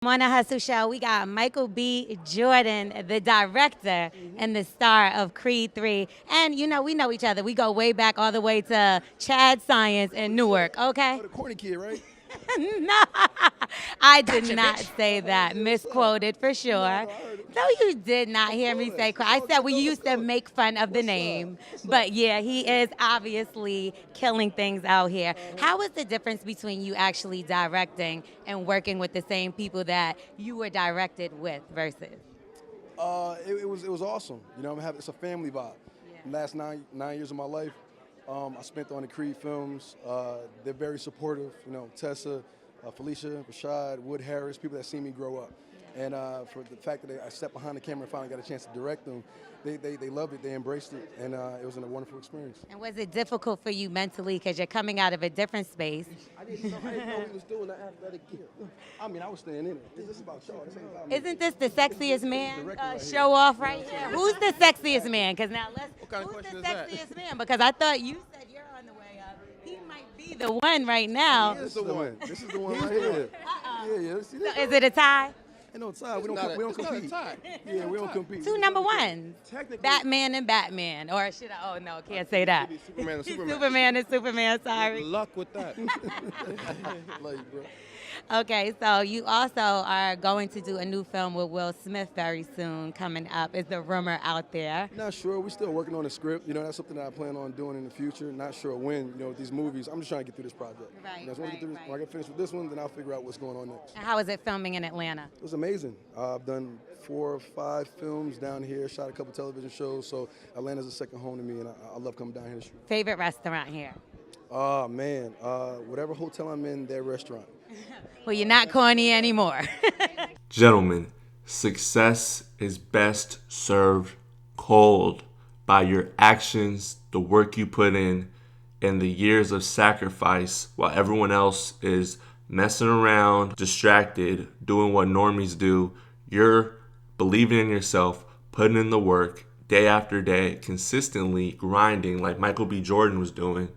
On the Hustle Show, we got Michael B. Jordan, the director and the star of Creed 3. And we know each other. We go way back all the way to Chad Science in Newark, okay? Oh, the corny kid, right? No, I did not say that. Misquoted for sure. No, I heard it. No, you did not hear me say. I said we used to make fun of the name, but yeah, he is obviously killing things out here. How is the difference between you actually directing and working with the same people that you were directed with versus? It was awesome. It's a family vibe. Yeah. Last nine years of my life, I spent on the Creed films. They're very supportive. Tessa, Felicia, Rashad, Wood Harris, people that see me grow up. And for the fact that I stepped behind the camera and finally got a chance to direct them, they loved it, they embraced it, and it was a wonderful experience. And was it difficult for you mentally because you're coming out of a different space? I didn't know he was doing the athletic gear. I mean, I was staying in it. This is about y'all. This ain't about me. Isn't this the sexiest man director right here. show off right here? Who's the sexiest man? Because now kind of who's the question is that? sexiest man? Because I thought you said you're on the way up. He might be the one right now. This is the one. This is the one right here. Yeah. See this? So is it a tie? Ain't no tie. We It's not don't a compete. tie. Yeah, we don't compete. Two number ones. Technically, Batman and Batman. Or should I? Oh, no, can't say that. Superman and Superman. Superman and Superman, sorry. Luck with that. Love you, bro. Okay, so you also are going to do a new film with Will Smith very soon coming up. Is the rumor out there? Not sure. We're still working on the script. That's something that I plan on doing in the future. Not sure when. With these movies, I'm just trying to get through this project. Right, So when I get finished with this one, then I'll figure out what's going on next. And how is it filming in Atlanta? It was amazing. I've done 4 or 5 films down here, shot a couple television shows, so Atlanta's a second home to me, and I love coming down here to shoot. Favorite restaurant here? Oh, man. Whatever hotel I'm in, their restaurant. Well, you're not corny anymore. Gentlemen, success is best served cold by your actions, the work you put in, and the years of sacrifice while everyone else is messing around, distracted, doing what normies do. You're believing in yourself, putting in the work day after day, consistently grinding like Michael B. Jordan was doing,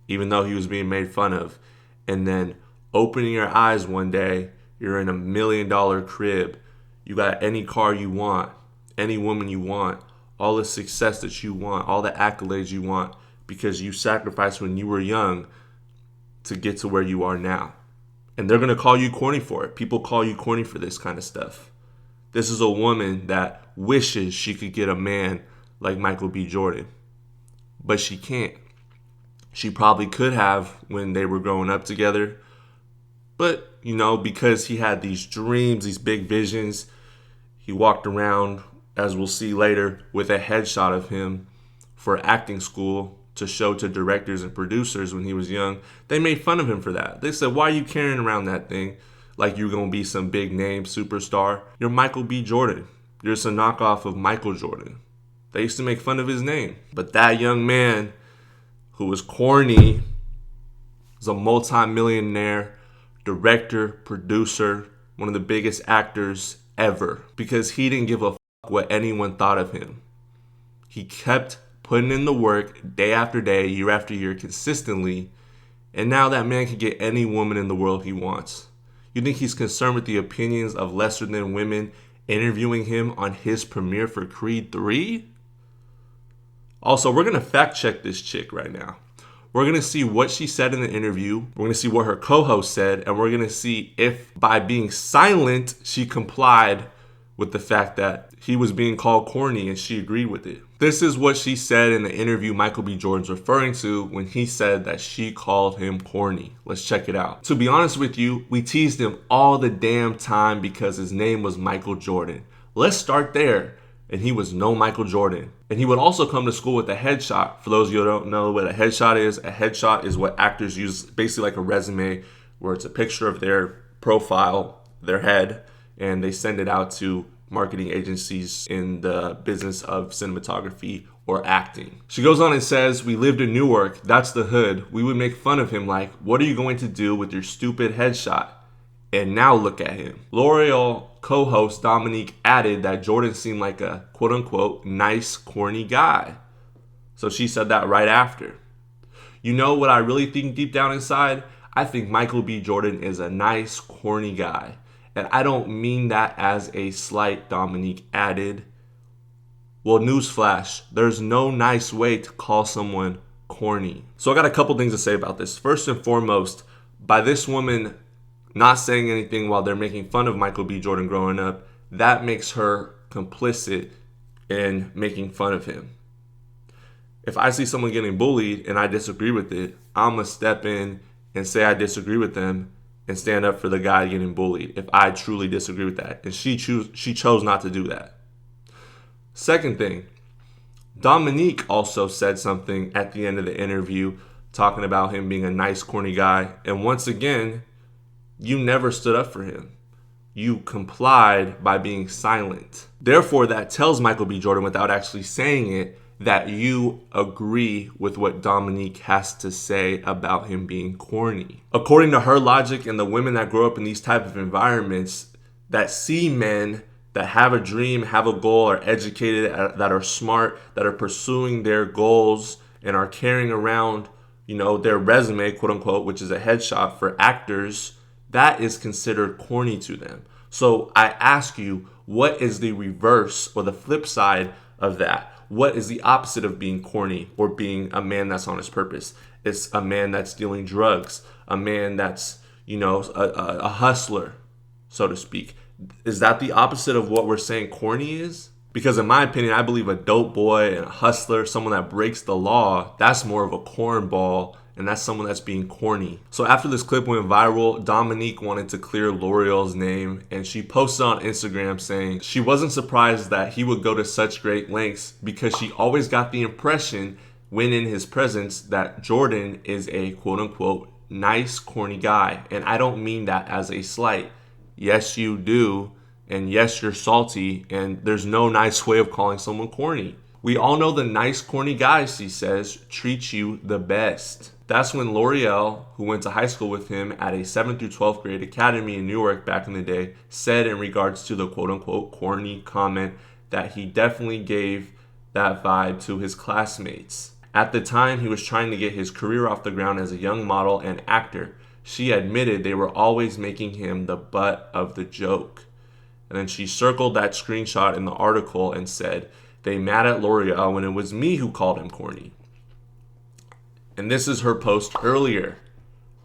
even though he was being made fun of, and then opening your eyes one day, you're in $1 million crib, you got any car you want, any woman you want, all the success that you want, all the accolades you want, because you sacrificed when you were young to get to where you are now. And they're going to call you corny for it. People call you corny for this kind of stuff. This is a woman that wishes she could get a man like Michael B. Jordan, but she can't. She probably could have when they were growing up together. But, because he had these dreams, these big visions, he walked around, as we'll see later, with a headshot of him for acting school to show to directors and producers when he was young. They made fun of him for that. They said, why are you carrying around that thing like you're going to be some big name superstar? You're Michael B. Jordan. You're just a knockoff of Michael Jordan. They used to make fun of his name. But that young man who was corny was a multi-millionaire director, producer, one of the biggest actors ever, because he didn't give a fuck what anyone thought of him. He kept putting in the work day after day, year after year, consistently, and now that man can get any woman in the world he wants. You think he's concerned with the opinions of lesser than women interviewing him on his premiere for Creed 3? Also, we're going to fact check this chick right now. We're going to see what she said in the interview. We're going to see what her co-host said. And we're going to see if by being silent, she complied with the fact that he was being called corny and she agreed with it. This is what she said in the interview Michael B. Jordan's referring to when he said that she called him corny. Let's check it out. To be honest with you, we teased him all the damn time because his name was Michael Jordan. Let's start there. And he was no Michael Jordan. And he would also come to school with a headshot. For those of you who don't know what a headshot is what actors use, basically like a resume, where it's a picture of their profile, their head, and they send it out to marketing agencies in the business of cinematography or acting. She goes on and says, we lived in Newark, that's the hood. We would make fun of him like, what are you going to do with your stupid headshot? And now look at him. L'Oreal co-host Dominique added that Jordan seemed like a quote-unquote nice, corny guy. So she said that right after. You know what I really think deep down inside? I think Michael B. Jordan is a nice, corny guy. And I don't mean that as a slight, Dominique added. Well, newsflash, there's no nice way to call someone corny. So I got a couple things to say about this. First and foremost, by this woman not saying anything while they're making fun of Michael B. Jordan growing up, that makes her complicit in making fun of him. If I see someone getting bullied and I disagree with it, I'm going to step in and say I disagree with them and stand up for the guy getting bullied if I truly disagree with that. And she chose not to do that. Second thing, Dominique also said something at the end of the interview talking about him being a nice, corny guy. And once again, you never stood up for him. You complied by being silent. Therefore, that tells Michael B. Jordan, without actually saying it, that you agree with what Dominique has to say about him being corny. According to her logic and the women that grow up in these type of environments that see men that have a dream, have a goal, are educated, that are smart, that are pursuing their goals and are carrying around, their resume, quote unquote, which is a headshot for actors, that is considered corny to them. So I ask you, what is the reverse or the flip side of that? What is the opposite of being corny or being a man that's on his purpose? It's a man that's dealing drugs, a man that's, a hustler, so to speak. Is that the opposite of what we're saying corny is? Because in my opinion, I believe a dope boy and a hustler, someone that breaks the law, that's more of a cornball, and that's someone that's being corny. So after this clip went viral, Dominique wanted to clear L'Oreal's name, and she posted on Instagram saying she wasn't surprised that he would go to such great lengths because she always got the impression when in his presence that Jordan is a quote unquote nice, corny guy. And I don't mean that as a slight. Yes, you do. And yes, you're salty. And there's no nice way of calling someone corny. We all know the nice, corny guys, he says, treat you the best. That's when L'Oreal, who went to high school with him at a 7th through 12th grade academy in Newark back in the day, said in regards to the quote-unquote corny comment that he definitely gave that vibe to his classmates. At the time, he was trying to get his career off the ground as a young model and actor. She admitted they were always making him the butt of the joke. And then she circled that screenshot in the article and said, "They mad at L'Oreal when it was me who called him corny." And this is her post earlier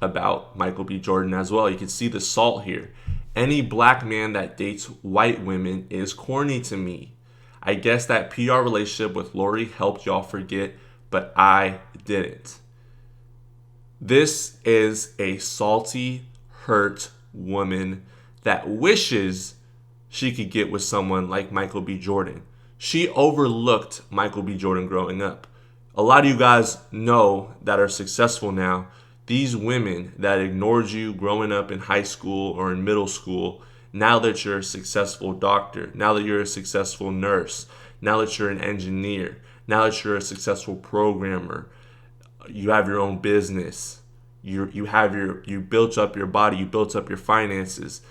about Michael B. Jordan as well. You can see the salt here. Any black man that dates white women is corny to me. I guess that PR relationship with Lori helped y'all forget, but I didn't. This is a salty, hurt woman that wishes she could get with someone like Michael B. Jordan. She overlooked Michael B. Jordan growing up. A lot of you guys know that are successful now, these women that ignored you growing up in high school or in middle school, now that you're a successful doctor, now that you're a successful nurse, now that you're an engineer, now that you're a successful programmer, you have your own business, you built up your body, you built up your finances.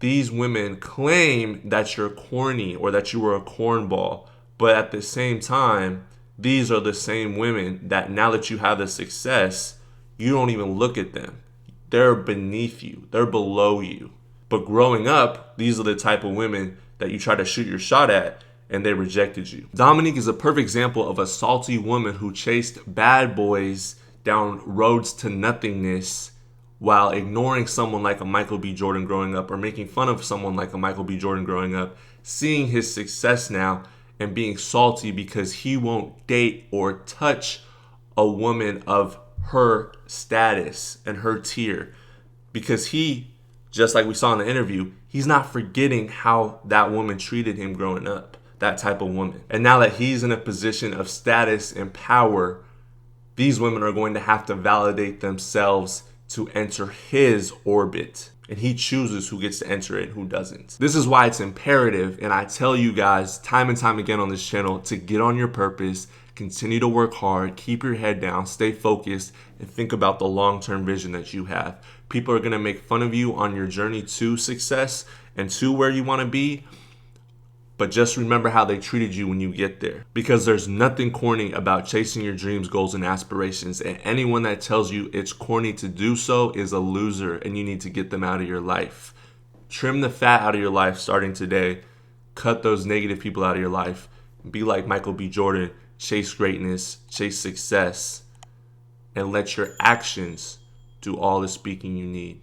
These women claim that you're corny or that you were a cornball, but at the same time, these are the same women that now that you have the success, you don't even look at them. They're beneath you. They're below you. But growing up, these are the type of women that you try to shoot your shot at and they rejected you. Dominique is a perfect example of a salty woman who chased bad boys down roads to nothingness while ignoring someone like a Michael B. Jordan growing up or making fun of someone like a Michael B. Jordan growing up, seeing his success now and being salty because he won't date or touch a woman of her status and her tier. Because he, just like we saw in the interview, he's not forgetting how that woman treated him growing up, that type of woman. And now that he's in a position of status and power, these women are going to have to validate themselves to enter his orbit. And he chooses who gets to enter it and who doesn't. This is why it's imperative, and I tell you guys time and time again on this channel, to get on your purpose, continue to work hard, keep your head down, stay focused, and think about the long-term vision that you have. People are going to make fun of you on your journey to success and to where you want to be, but just remember how they treated you when you get there. Because there's nothing corny about chasing your dreams, goals, and aspirations. And anyone that tells you it's corny to do so is a loser, and you need to get them out of your life. Trim the fat out of your life starting today. Cut those negative people out of your life. Be like Michael B. Jordan. Chase greatness, chase success, and let your actions do all the speaking you need.